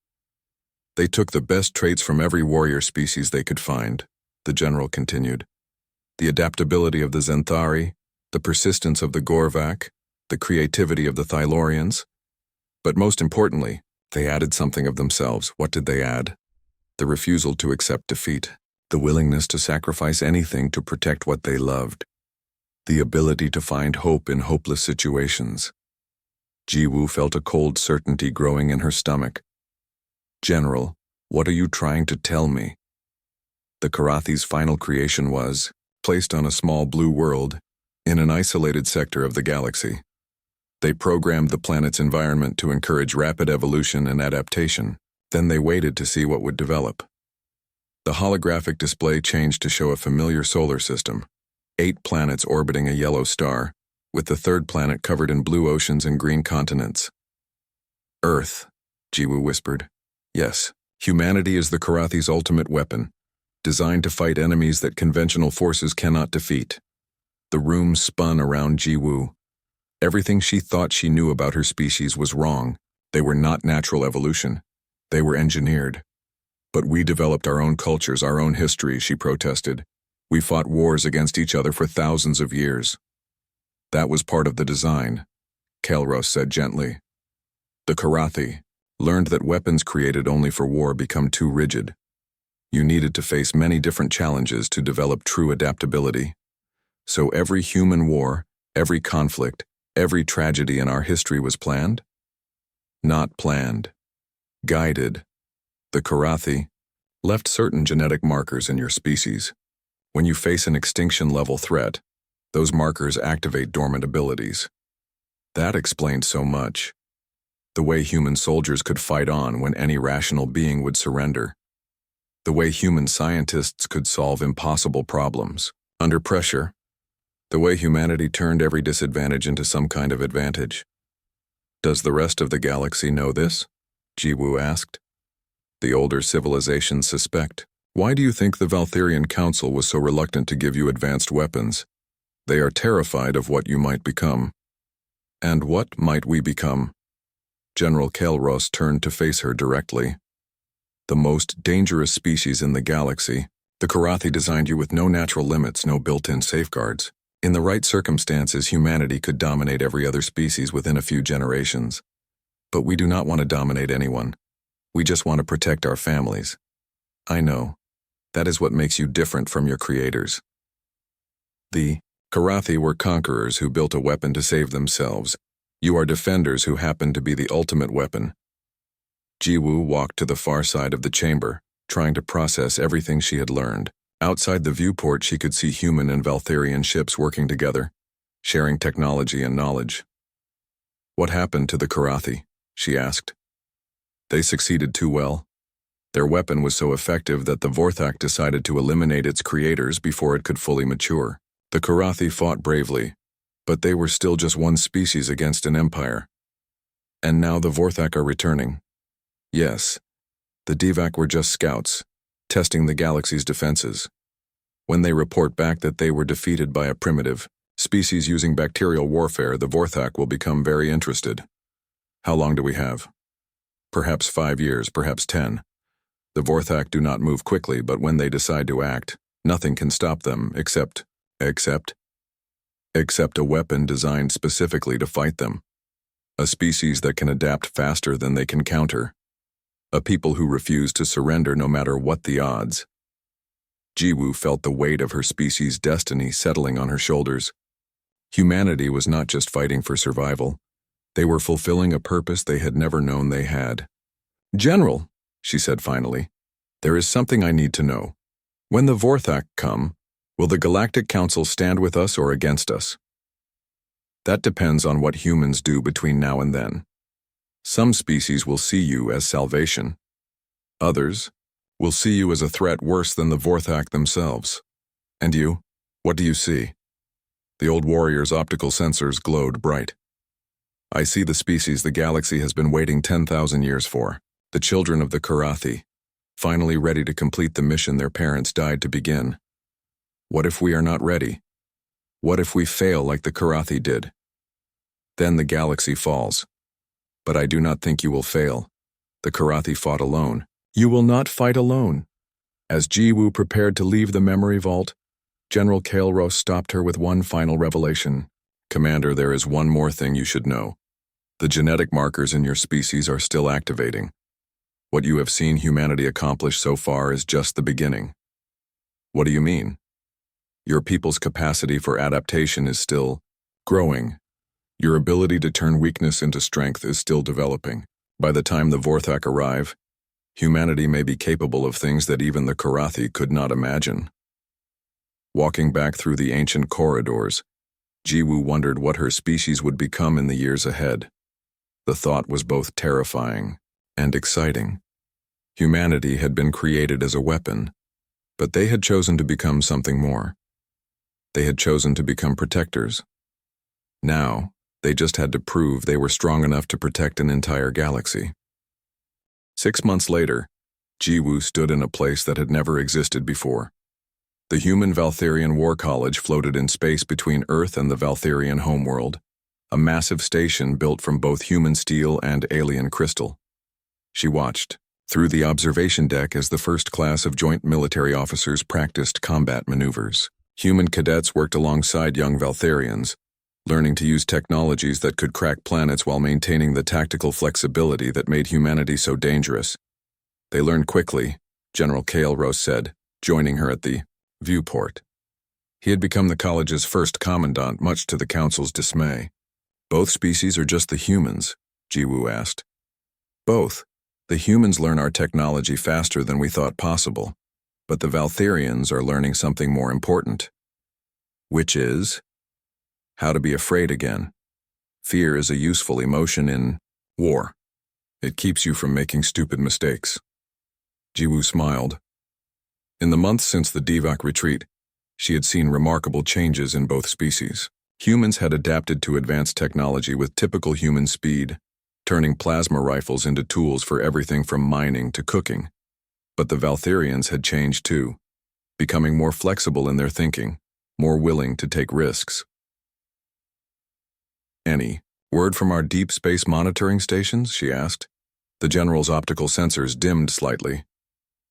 They took the best traits from every warrior species they could find, the general continued. The adaptability of the Zenthari, the persistence of the Gorvak, the creativity of the Thylorians. But most importantly, they added something of themselves. What did they add? The refusal to accept defeat, the willingness to sacrifice anything to protect what they loved, the ability to find hope in hopeless situations. Jiwoo felt a cold certainty growing in her stomach. General, what are you trying to tell me? The Karathi's final creation was placed on a small blue world in an isolated sector of the galaxy. They programmed the planet's environment to encourage rapid evolution and adaptation. Then they waited to see what would develop. The holographic display changed to show a familiar solar system, 8 planets orbiting a yellow star, with the third planet covered in blue oceans and green continents. Earth, Jiwoo whispered. Yes, humanity is the Karathi's ultimate weapon, designed to fight enemies that conventional forces cannot defeat. The room spun around Jiwoo. Everything she thought she knew about her species was wrong. They were not natural evolution. They were engineered. But we developed our own cultures, our own history, she protested. We fought wars against each other for thousands of years. That was part of the design, Kael'ros said gently. The Karathi learned that weapons created only for war become too rigid. You needed to face many different challenges to develop true adaptability. So every human war, every conflict, every tragedy in our history was planned? Not planned. Guided. The Karathi left certain genetic markers in your species. When you face an extinction-level threat, those markers activate dormant abilities. That explained so much. The way human soldiers could fight on when any rational being would surrender. The way human scientists could solve impossible problems under pressure. The way humanity turned every disadvantage into some kind of advantage. Does the rest of the galaxy know this? Jiwoo asked. The older civilizations suspect. Why do you think the Valtherian Council was so reluctant to give you advanced weapons? They are terrified of what you might become. And what might we become? General Kael'ros turned to face her directly. The most dangerous species in the galaxy. The Karathi designed you with no natural limits, no built-in safeguards. In the right circumstances, humanity could dominate every other species within a few generations. But we do not want to dominate anyone. We just want to protect our families. I know. That is what makes you different from your creators. The Karathi were conquerors who built a weapon to save themselves. You are defenders who happen to be the ultimate weapon. Jiwoo walked to the far side of the chamber, trying to process everything she had learned. Outside the viewport, she could see human and Valtherian ships working together, sharing technology and knowledge. "What happened to the Karathi?" she asked. "They succeeded too well. Their weapon was so effective that the Vorthak decided to eliminate its creators before it could fully mature. The Karathi fought bravely, but they were still just one species against an empire. And now the Vorthak are returning. Yes, the Divak were just scouts, testing the galaxy's defenses. When they report back that they were defeated by a primitive species using bacterial warfare, the Vorthak will become very interested. How long do we have? Perhaps 5 years, perhaps 10. The Vorthak do not move quickly, but when they decide to act, nothing can stop them except a weapon designed specifically to fight them. A species that can adapt faster than they can counter. A people who refuse to surrender no matter what the odds." Jiwoo felt the weight of her species' destiny settling on her shoulders. Humanity was not just fighting for survival. They were fulfilling a purpose they had never known they had. "General," she said finally, "there is something I need to know. When the Vorthak come, will the Galactic Council stand with us or against us? That depends on what humans do between now and then. Some species will see you as salvation. Others will see you as a threat worse than the Vorthak themselves. And you? What do you see?" The old warrior's optical sensors glowed bright. "I see the species the galaxy has been waiting 10,000 years for. The children of the Karathi, finally ready to complete the mission their parents died to begin. What if we are not ready? What if we fail like the Karathi did? Then the galaxy falls. But I do not think you will fail. The Karathi fought alone. You will not fight alone." As Jiwoo prepared to leave the memory vault, General Kael'ros stopped her with one final revelation. "Commander, there is one more thing you should know. The genetic markers in your species are still activating. What you have seen humanity accomplish so far is just the beginning." "What do you mean?" "Your people's capacity for adaptation is still growing. Your ability to turn weakness into strength is still developing. By the time the Vorthak arrive, humanity may be capable of things that even the Karathi could not imagine." Walking back through the ancient corridors, Jiwoo wondered what her species would become in the years ahead. The thought was both terrifying and exciting. Humanity had been created as a weapon, but they had chosen to become something more. They had chosen to become protectors. Now, they just had to prove they were strong enough to protect an entire galaxy. 6 months later, Jiwoo stood in a place that had never existed before. The human Valtherian War College floated in space between Earth and the Valtherian homeworld, a massive station built from both human steel and alien crystal. She watched through the observation deck as the first class of joint military officers practiced combat maneuvers. Human cadets worked alongside young Valtherians, learning to use technologies that could crack planets while maintaining the tactical flexibility that made humanity so dangerous. They learned quickly, General Kael'ros said, joining her at the viewport. He had become the college's first commandant, much to the council's dismay. "Both species or just the humans?" Jiwoo asked. "Both. The humans learn our technology faster than we thought possible, but the Valtherians are learning something more important. Which is how to be afraid again. Fear is a useful emotion in war. It keeps you from making stupid mistakes." Jiwoo smiled. In the months since the Divak retreat, she had seen remarkable changes in both species. Humans had adapted to advanced technology with typical human speed, turning plasma rifles into tools for everything from mining to cooking. But the Valtherians had changed too, becoming more flexible in their thinking, more willing to take risks. "Any word from our deep space monitoring stations?" she asked. The general's optical sensors dimmed slightly.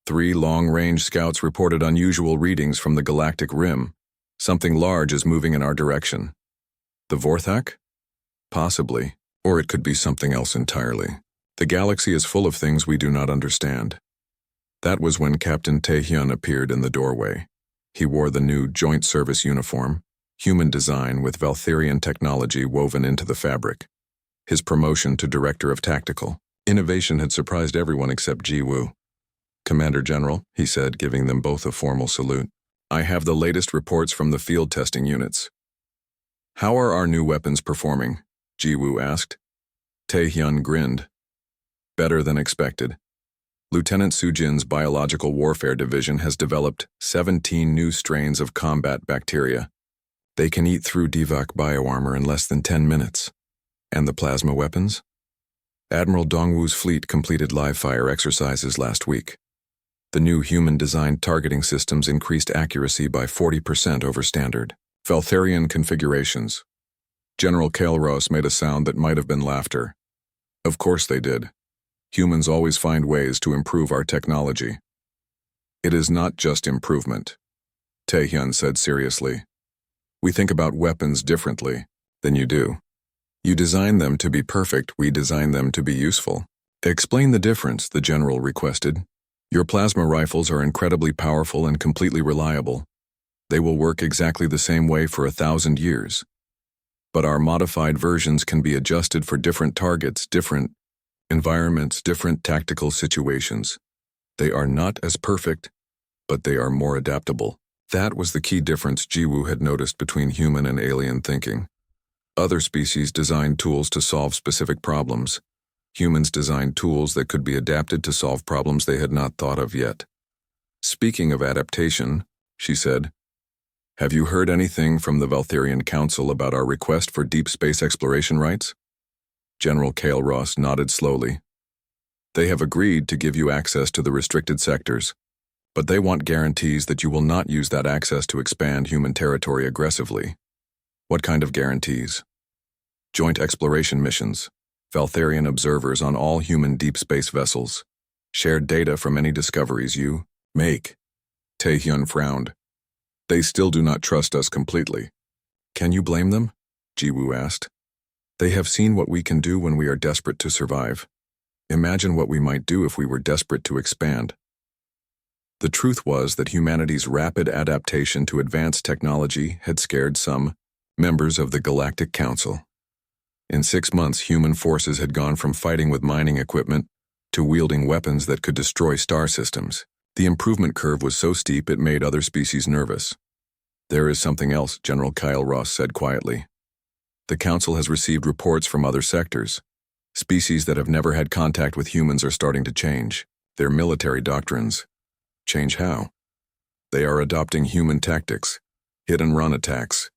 3 long-range scouts reported unusual readings from the galactic rim. "Something large is moving in our direction." "The Vorthak?" "Possibly, or it could be something else entirely. The galaxy is full of things we do not understand." That was when Captain Taehyun appeared in the doorway. He wore the new Joint Service uniform, human design with Valtherian technology woven into the fabric. His promotion to Director of Tactical Innovation had surprised everyone except Jiwoo. "Commander General," he said, giving them both a formal salute. I have the latest reports from the field testing units. How are our new weapons performing? Jiwoo asked. Taehyun grinned. Better than expected. Lieutenant Sujin's Biological Warfare Division has developed 17 new strains of combat bacteria. They can eat through Divak bioarmor in less than 10 minutes. And the plasma weapons? Admiral Dongwoo's fleet completed live-fire exercises last week. The new human-designed targeting systems increased accuracy by 40% over standard. Valtharian configurations. General Kael'ros made a sound that might have been laughter. Of course they did. Humans always find ways to improve our technology. It is not just improvement, Taehyun said seriously. We think about weapons differently than you do. You design them to be perfect, we design them to be useful. Explain the difference, the general requested. Your plasma rifles are incredibly powerful and completely reliable. They will work exactly the same way for 1,000 years. But our modified versions can be adjusted for different targets, different environments, different tactical situations. They are not as perfect, but they are more adaptable. That was the key difference Jiwoo had noticed between human and alien thinking. Other species designed tools to solve specific problems. Humans designed tools that could be adapted to solve problems they had not thought of yet. Speaking of adaptation, she said, have you heard anything from the Valtharian Council about our request for deep space exploration rights? General Kael'ros nodded slowly. They have agreed to give you access to the restricted sectors, but they want guarantees that you will not use that access to expand human territory aggressively. What kind of guarantees? Joint exploration missions, Valtharian observers on all human deep space vessels, shared data from any discoveries you make. Taehyun frowned. They still do not trust us completely. Can you blame them? Jiwoo asked. They have seen what we can do when we are desperate to survive. Imagine what we might do if we were desperate to expand. The truth was that humanity's rapid adaptation to advanced technology had scared some members of the Galactic Council. In 6 months, human forces had gone from fighting with mining equipment to wielding weapons that could destroy star systems. The improvement curve was so steep it made other species nervous. There is something else, General Kael'ros said quietly. The Council has received reports from other sectors. Species that have never had contact with humans are starting to change. Their military doctrines. Change how? They are adopting human tactics, hit-and-run attacks,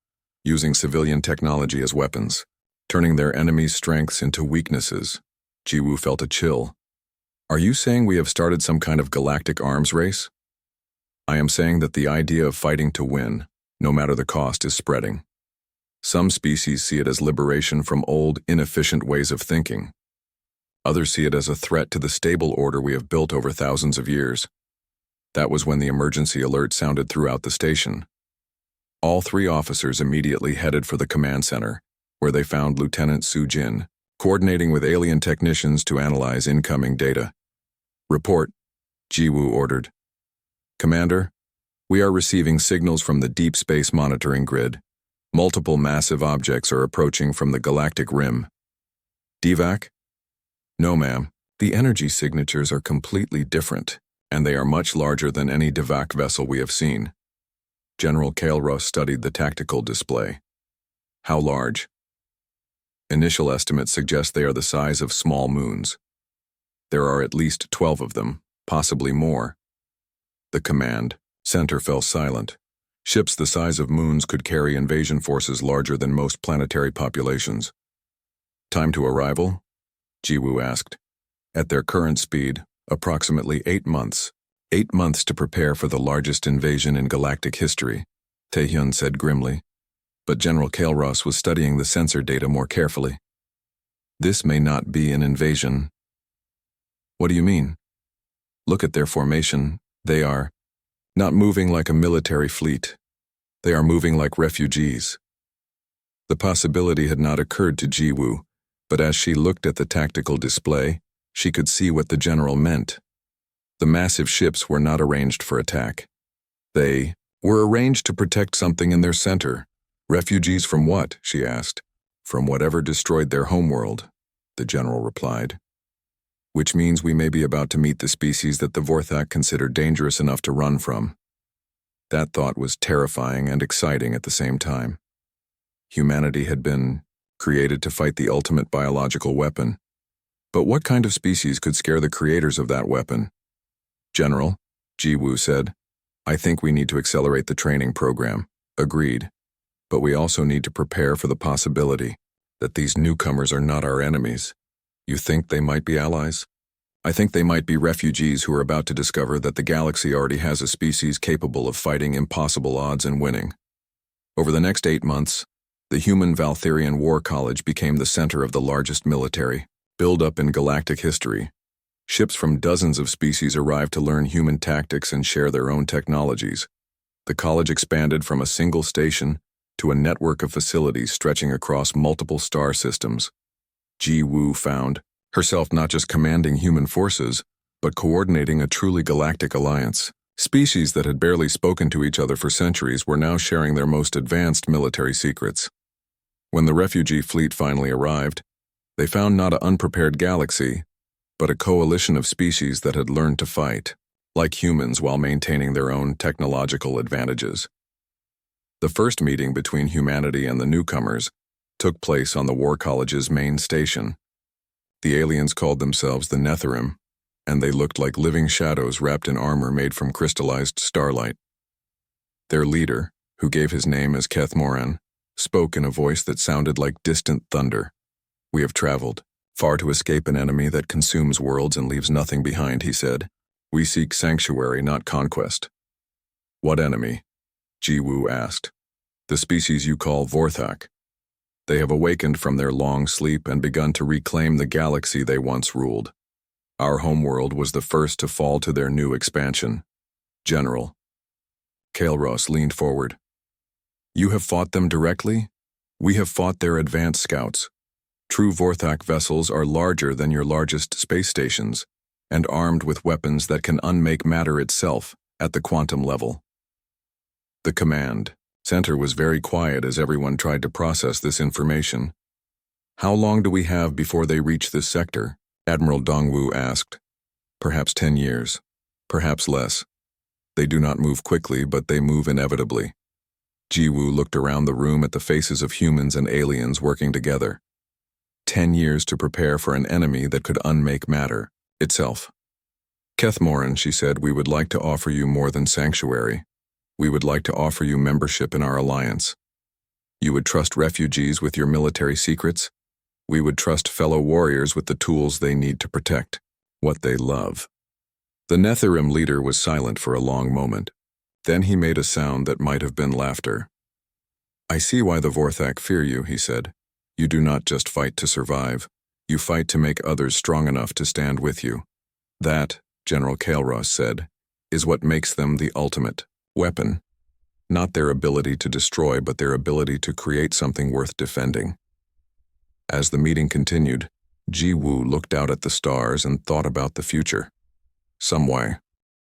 using civilian technology as weapons, turning their enemies' strengths into weaknesses. Jiwoo felt a chill. Are you saying we have started some kind of galactic arms race? I am saying that the idea of fighting to win, no matter the cost, is spreading. Some species see it as liberation from old, inefficient ways of thinking. Others see it as a threat to the stable order we have built over thousands of years. That was when the emergency alert sounded throughout the station. All 3 officers immediately headed for the command center, where they found Lieutenant Sujin, coordinating with alien technicians to analyze incoming data. Report, Jiwoo ordered. Commander, we are receiving signals from the Deep Space Monitoring Grid. Multiple massive objects are approaching from the galactic rim. Divak? No, ma'am. The energy signatures are completely different, and they are much larger than any Divak vessel we have seen. General Kael'ros studied the tactical display. How large? Initial estimates suggest they are the size of small moons. There are at least 12 of them, possibly more. The command center fell silent. Ships the size of moons could carry invasion forces larger than most planetary populations. Time to arrival? Jiwoo asked. At their current speed, approximately 8 months. 8 months to prepare for the largest invasion in galactic history, Taehyun said grimly. But General Kael'ros was studying the sensor data more carefully. This may not be an invasion. What do you mean? Look at their formation. They are not moving like a military fleet. They are moving like refugees. The possibility had not occurred to Jiwoo, but as she looked at the tactical display, she could see what the general meant. The massive ships were not arranged for attack. They were arranged to protect something in their center. Refugees from what? She asked. From whatever destroyed their homeworld, the general replied. Which means we may be about to meet the species that the Vorthak considered dangerous enough to run from. That thought was terrifying and exciting at the same time. Humanity had been created to fight the ultimate biological weapon. But what kind of species could scare the creators of that weapon? General, Ji-woo said, I think we need to accelerate the training program. Agreed. But we also need to prepare for the possibility that these newcomers are not our enemies. You think they might be allies? I think they might be refugees who are about to discover that the galaxy already has a species capable of fighting impossible odds and winning. Over the next 8 months, the human Valtherian War College became the center of the largest military build-up in galactic history. Ships from dozens of species arrived to learn human tactics and share their own technologies. The college expanded from a single station to a network of facilities stretching across multiple star systems. Ji-woo found herself not just commanding human forces, but coordinating a truly galactic alliance. Species that had barely spoken to each other for centuries were now sharing their most advanced military secrets. When the refugee fleet finally arrived, they found not an unprepared galaxy, but a coalition of species that had learned to fight, like humans, while maintaining their own technological advantages. The first meeting between humanity and the newcomers took place on the War College's main station. The aliens called themselves the Netherim, and they looked like living shadows wrapped in armor made from crystallized starlight. Their leader, who gave his name as Keth Moran, spoke in a voice that sounded like distant thunder. We have traveled far to escape an enemy that consumes worlds and leaves nothing behind, he said. We seek sanctuary, not conquest. What enemy? Ji-woo asked. The species you call Vorthak. They have awakened from their long sleep and begun to reclaim the galaxy they once ruled. Our homeworld was the first to fall to their new expansion. General. Kael'ros leaned forward. You have fought them directly? We have fought their advanced scouts. True Vorthak vessels are larger than your largest space stations, and armed with weapons that can unmake matter itself at the quantum level. The command center was very quiet as everyone tried to process this information. How long do we have before they reach this sector? Admiral Dongwu asked. Perhaps 10 years. Perhaps less. They do not move quickly, but they move inevitably. Ji-woo looked around the room at the faces of humans and aliens working together. 10 years to prepare for an enemy that could unmake matter itself. Keth Moran, she said, we would like to offer you more than sanctuary. We would like to offer you membership in our alliance. You would trust refugees with your military secrets. We would trust fellow warriors with the tools they need to protect what they love. The Netherim leader was silent for a long moment. Then he made a sound that might have been laughter. I see why the Vorthak fear you, he said. You do not just fight to survive. You fight to make others strong enough to stand with you. That, General Kael'ros said, is what makes them the ultimate weapon. Not their ability to destroy, but their ability to create something worth defending. As the meeting continued, Ji-woo looked out at the stars and thought about the future. Some way,